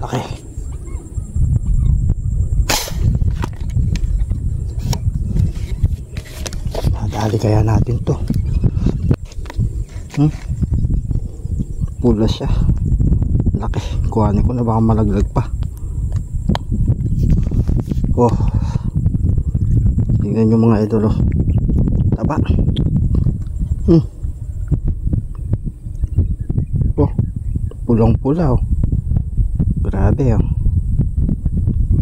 laki. Madali kaya natin to. Pula siya. Laki. Kuhanin ko na, baka malaglag pa. Oh, tingnan nyo mga idol, oh. Taba. Oh, pulang pula, oh. Grabe, oh.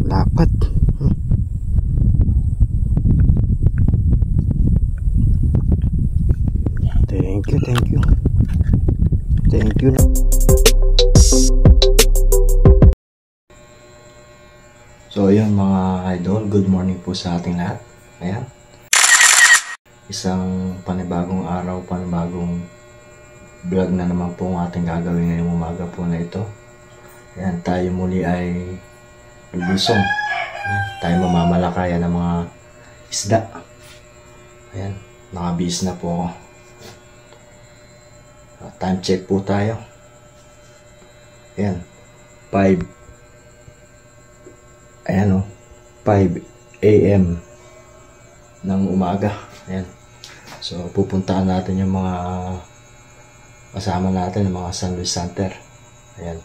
Lapat. Thank you, thank you. Thank you. So yun mga idol, good morning po sa ating lahat. Ayan, isang panibagong araw, panibagong vlog na naman po ang ating gagawin ngayong umaga po na ito. Ayan, tayo muli ay lulusong. Tayo mamamalakayan ng mga isda. Ayan, nakabihis na po ako. Time check po tayo. Ayan, 5 AM ng umaga. Ayan. So pupuntahan natin yung mga kasama natin, yung mga San Luis Center. Ayan.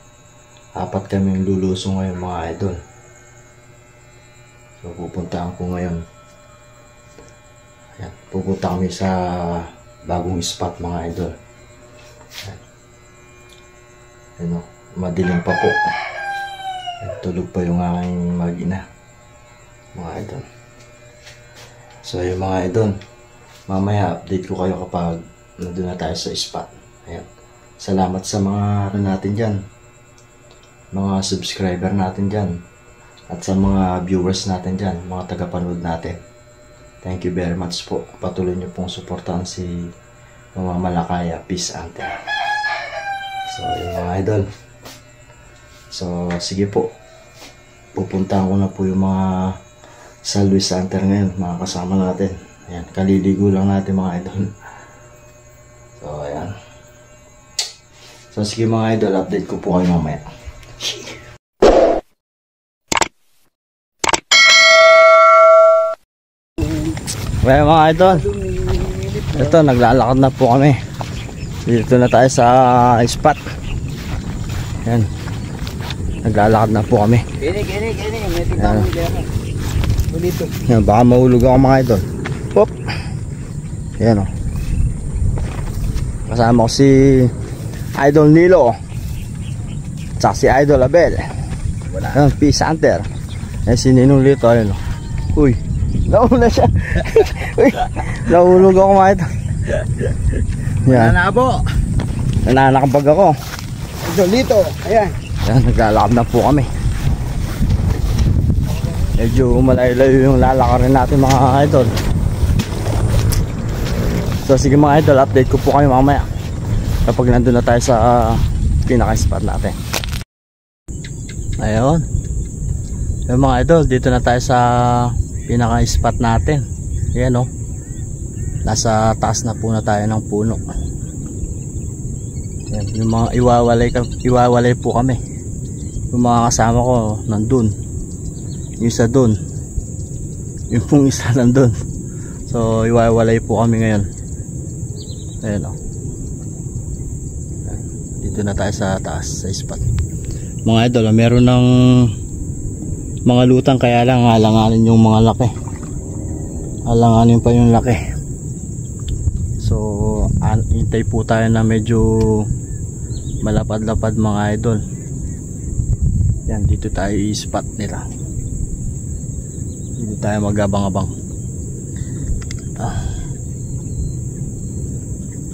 4 kaming lulusong ngayon mga idol. So pupuntahan ko ngayon. Ayan. Pupunta kami sa bagong spot mga idol. Ayan. Ayan, madilim pa po. Tulog pa yung aking mag-ina mga idol. So yung mga idol, mamaya update ko kayo kapag nandun na tayo sa spot. Ayan. Salamat sa mga natin dyan, mga subscriber natin dyan, at sa mga viewers natin dyan, mga tagapanood natin. Thank you very much po. Patuloy nyo pong suportahan si Mama Malakaya Peace Hunter. So yung mga idol, so sige po, pupuntahan ko na po yung mga San Luis Center ngayon, mga kasama natin. Ayan, kaliligo lang natin mga idol. So ayan. So sige mga idol, update ko po kayo mamaya. Well mga idol, ito naglalakad na po kami. Dito na tayo sa spot. Ayan, naglalakad na po kami. Ayan, baka mahulog ako mga idol. Pop. Ayan o. Kasama ko si Idol Nilo, tsaka si Idol Abel. Ayan, Peace Hunter. Ayan si Ninong Lito. Ayan o. Uy, nauna siya. Uy, nahulog ako mga idol. Ayan, nananakabag ako. Idol Lito. Ayan. Ayan, naglalakad na po kami. Medyo malayo-layo yung lalakarin natin mga idol. So sige mga idol, update ko po kayo mamaya kapag nandun na tayo sa pinaka-spot natin. Ayun. Yung mga idol, dito na tayo sa pinaka-spot natin. Ayan o. Nasa taas na po na tayo ng puno. Ayan, yung mga iwawalay po kami. Yung mga kasama ko nandun, yung isa dun, yung pong isa nandun. So iwawalay po kami ngayon. Ayan o. Dito na tayo sa taas, sa spot. Mga idol, meron ng mga lutang, kaya lang alanganin yung mga laki. Alanganin pa yung laki. So hintay po tayo na medyo malapad-lapad mga idol. Yan, dito tayo i-spot nila. Dito tayo magabang-abang.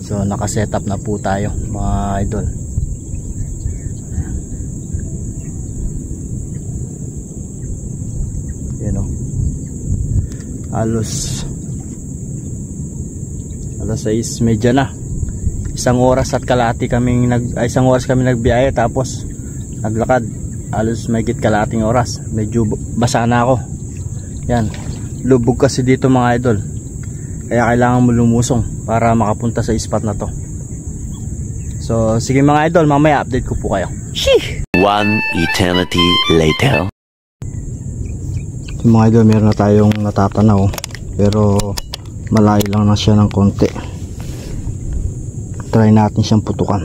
So naka-setup na po tayo mga idol. Yan o. Halos 6:30 na. Isang oras kami nagbiyahe, tapos naglakad. Halos mahigit kalahating oras. Medyo basa na ako. Yan, lubog kasi dito mga idol, kaya kailangan mo lumusong para makapunta sa spot na to. So sige mga idol, mamaya update ko po kayo. Sheesh! One eternity later. Mga idol, meron na tayong natatanaw pero malayo lang na siya ng konti. Try natin siyang putukan.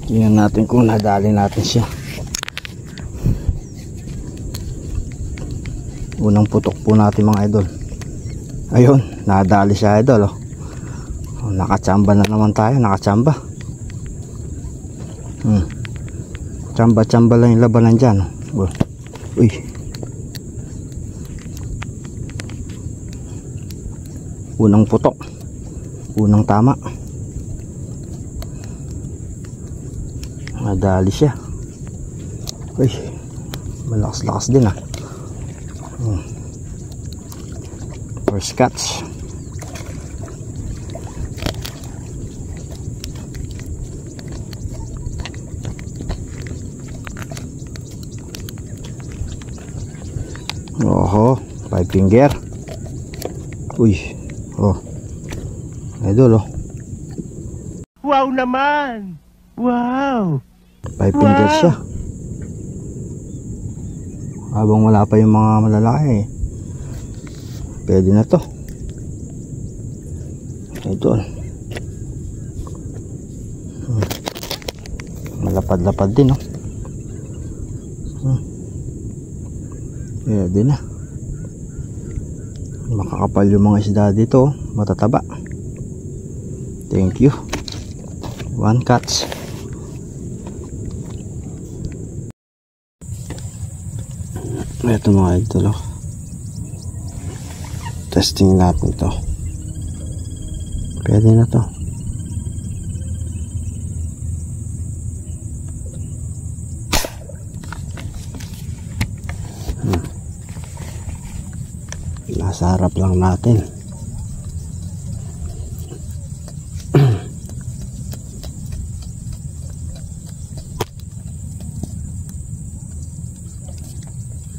Tingnan natin kung nadali natin siya. Unang putok po natin mga idol. Ayun, nadali siya idol oh. Nakachamba na naman tayo, nakachamba. Chamba-chamba lang yung labanan dyan. Uy. Unang putok. Unang tama. Nadali siya. Uy. Malakas-lakas din ah. First catch. Oho, 5 finger. Uy, oh. Idol, oh. Wow naman! Wow! 5 finger siya. Habang wala pa yung mga malalaki, pwede na to. Idol. Malapad-lapad din, oh. Pwede na. Makakapal yung mga isda dito, matataba. Thank you. 1 catch. Ito mga idol, oh. Testing natin to. Pwede na to. Nasa harap lang natin.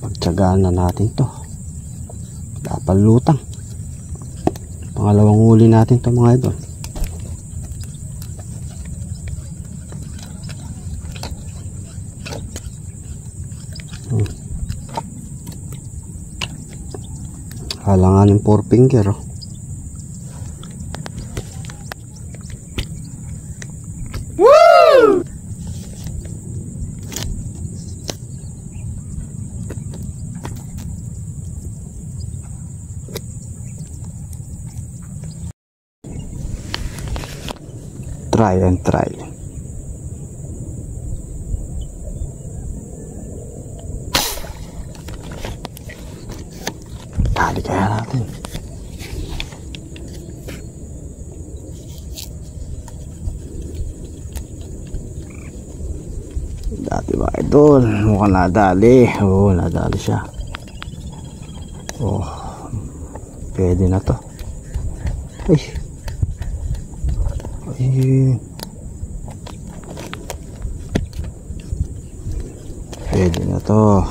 Pagtsagaan na natin to. Dapat lutang. Pangalawang huli natin to mga idol. Halangan yung 4 finger, oh. Woo! Try and try. Dali kaya natin. Dati ba idol? Mukhang nadali. Oo, nadali siya. Oh, pwede na to. Ay. Ay. Pwede na to.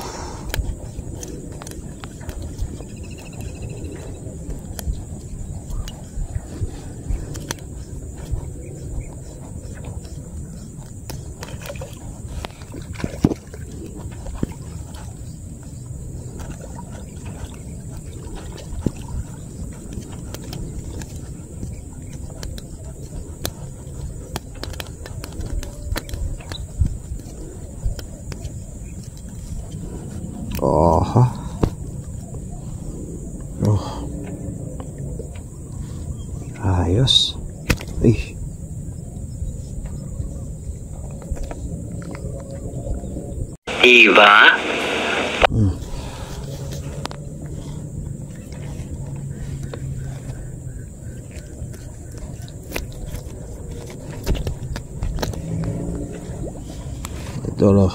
Oh. Oh. Ayos. Ay. Eva. Ito loh.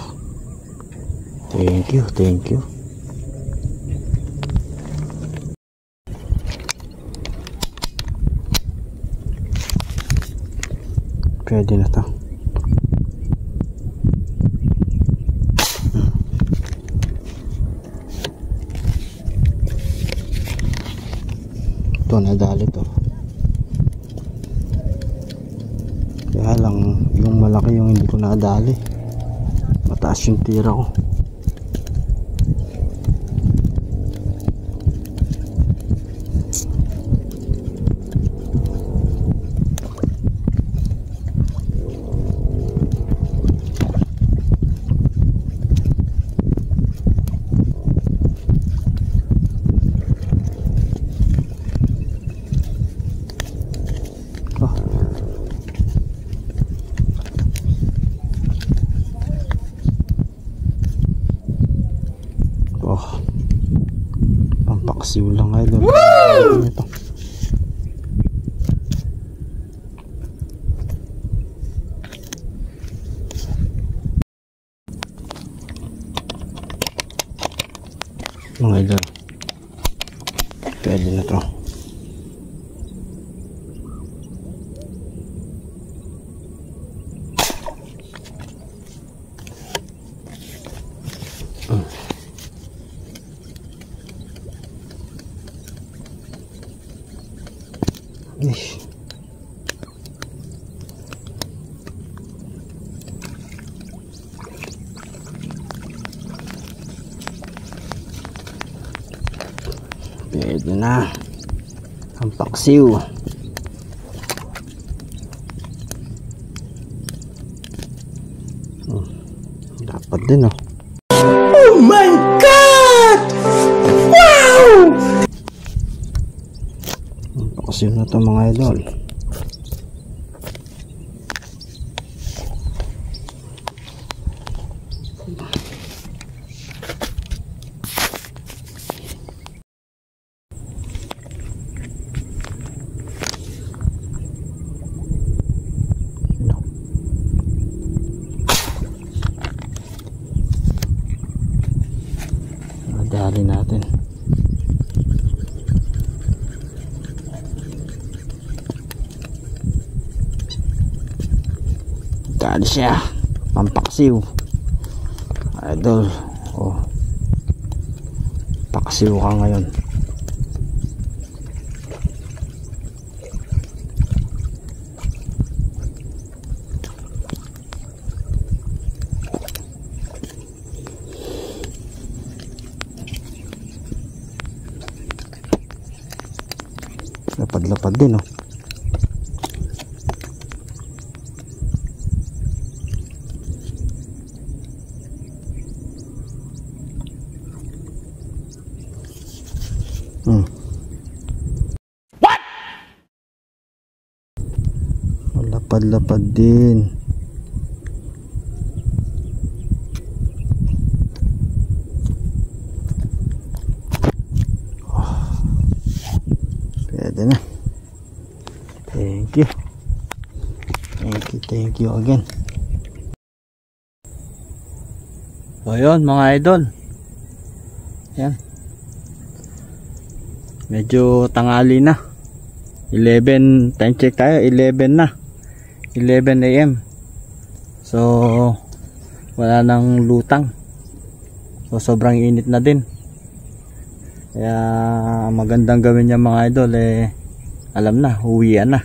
Thank you, thank you. Pwede na to. Ito, nadali to. Kaya lang yung malaki yung hindi ko nadali. Mataas yung tira ko. Pampaksiw lang idol. Ito. Mga idol, pwede na to. Ish. Pwede na ang paksiw. Dapat din oh. Oh my God! Wow! Ang paksiw na to mga idol. Dali natin. Dali siya. Pampaksiw. Idol. Oh. Paksiw ka ngayon. Lapad-lapad din oh. What? Lapad-lapad din. Pwede na. Thank you. Thank you again. So yun mga idol. Yan. Medyo tanghali na. 11, time check tayo, 11 na. 11 AM. So wala nang lutang. So sobrang init na din. Kaya magandang gawin niya mga idol alam na, uwian na.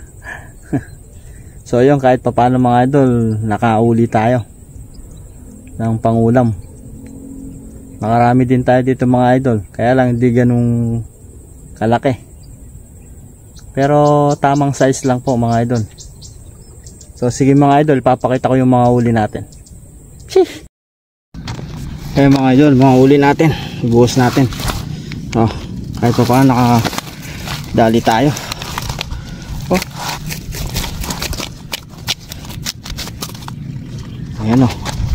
So yun, kahit papaano mga idol, nakauli tayo ng pangulam. Makarami din tayo dito mga idol, kaya lang hindi ganung kalaki, pero tamang size lang po mga idol. So sige mga idol, papakita ko yung mga uli natin. Sheesh! Kaya mga idol, mga uli natin, buhos natin. Oh, kahit pa paano nakadali tayo. Oh. Ayan oh,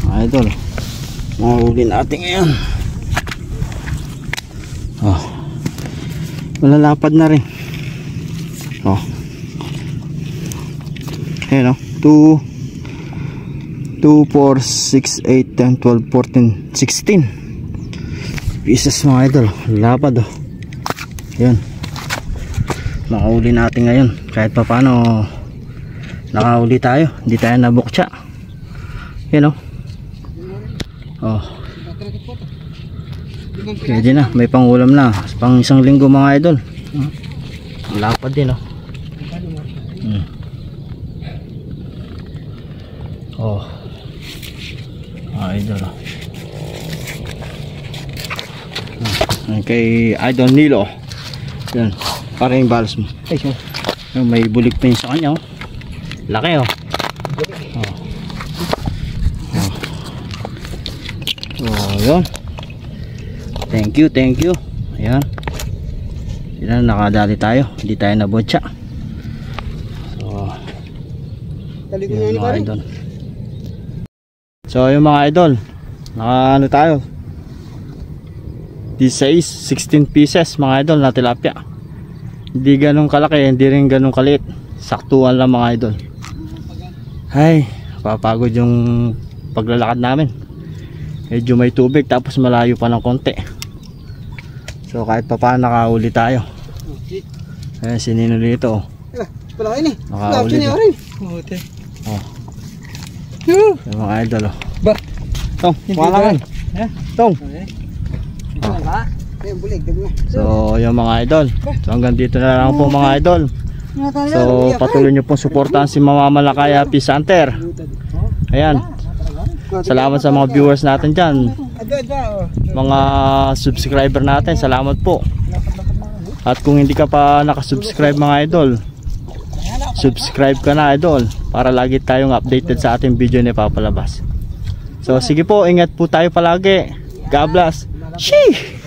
mga idol, mga uli natin ngayon. Oh, malalapad na rin. Oh, ayan oh, 2, 4, 6, 8, 10, 12, 14, 16 pieces mga idol, lapad oh. Yun, nakauli natin ngayon. Kahit pa paano nakauli tayo, hindi tayo nabukcha. Yun oh. Oh, pwede na, may pangulam na pang isang linggo mga idol. Lapad din oh. Oh. Idol. Kay Idol Nilo. Yan. Para yung balas mo. Ay, so, may bulik pa yun sa kanya. Oh. Laki oh. Oh. Oh, yun. Thank you. Ayan. Yan, nakadali tayo. Hindi tayo nabotsa. So, yun, mga idol. So, yung mga idol, naka ano tayo, 16 pieces mga idol na tilapia. Hindi ganun kalaki, hindi rin ganun kalit. Saktuan lang mga idol. Ay, papagod yung paglalakad namin. Medyo may tubig tapos malayo pa ng konti. So kahit pa paano nakahuli tayo. Ayan, sinino dito. Pala ini. Nakahuli din. Oh. Yung mga idol oh. Ba? Tong, wala kan. Tong. So yung mga idol. So hanggang dito na lang po mga idol. So patuloy nyo pong suportahan si Mama Malakay Fish Hunter. Ayan. Salamat sa mga viewers natin dyan, mga subscriber natin, salamat po. At kung hindi ka pa nakasubscribe mga idol, subscribe ka na idol, para lagi tayong updated sa ating video na papalabas. So sige po, ingat po tayo palagi. God bless. Sheesh!